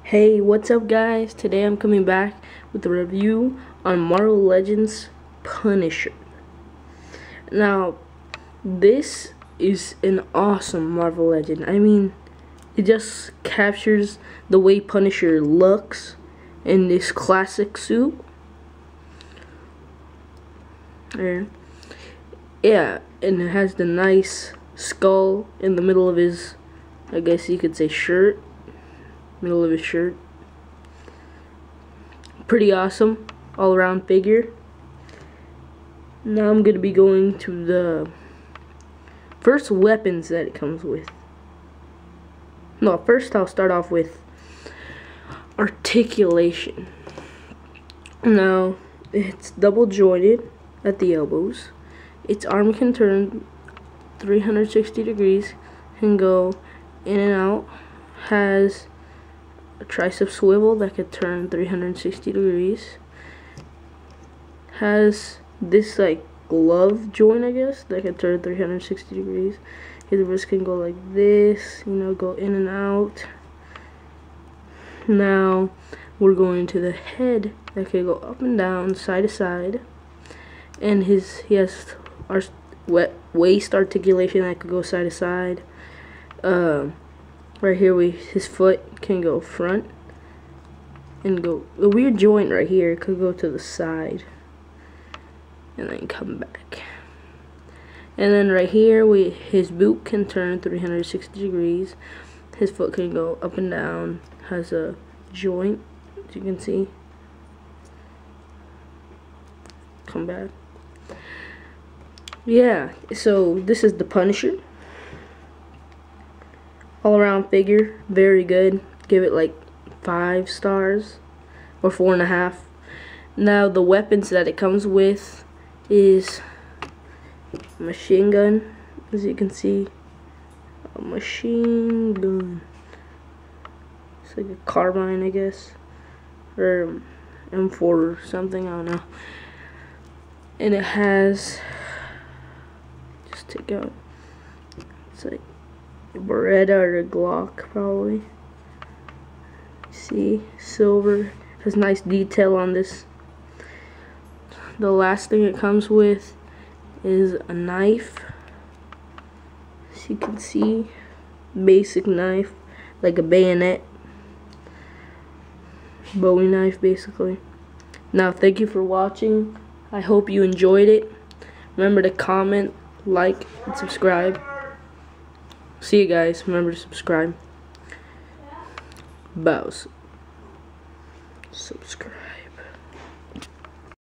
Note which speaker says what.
Speaker 1: Hey, what's up guys? Today I'm coming back with a review on Marvel Legends Punisher. Now, this is an awesome Marvel Legend. I mean, it just captures the way Punisher looks in this classic suit. There. Yeah, and it has the nice skull in the middle of his, I guess you could say, shirt. Middle of his shirt. Pretty awesome all around figure. Now I'm gonna be going to the first weapons that it comes with. No, first I'll start off with articulation. Now it's double jointed at the elbows. Its arm can turn 360 degrees, can go in and out, has a tricep swivel that could turn 360 degrees. Has this like glove joint, I guess, that can turn 360 degrees. His wrist can go like this, go in and out. Now we're going to the head that can go up and down, side to side. And he has our waist articulation that could go side to side. Right here, his foot can go front and go. A weird joint right here could go to the side and then come back. And then right here, his boot can turn 360 degrees. His foot can go up and down. Has a joint, as you can see. Come back. Yeah, so this is the Punisher. All around figure, very good. Give it like 5 stars or 4.5. Now the weapons that it comes with is a machine gun, as you can see. A machine gun. It's like a carbine, I guess, or M4 or something, I don't know. And it has, just take out, it's like Beretta or a Glock, probably. See, silver, has nice detail on this. The last thing it comes with is a knife, as you can see, basic knife, like a bayonet, Bowie knife basically. Now thank you for watching. I hope you enjoyed it. Remember to comment, like, and subscribe. See you guys. Remember to subscribe. Bows. Subscribe.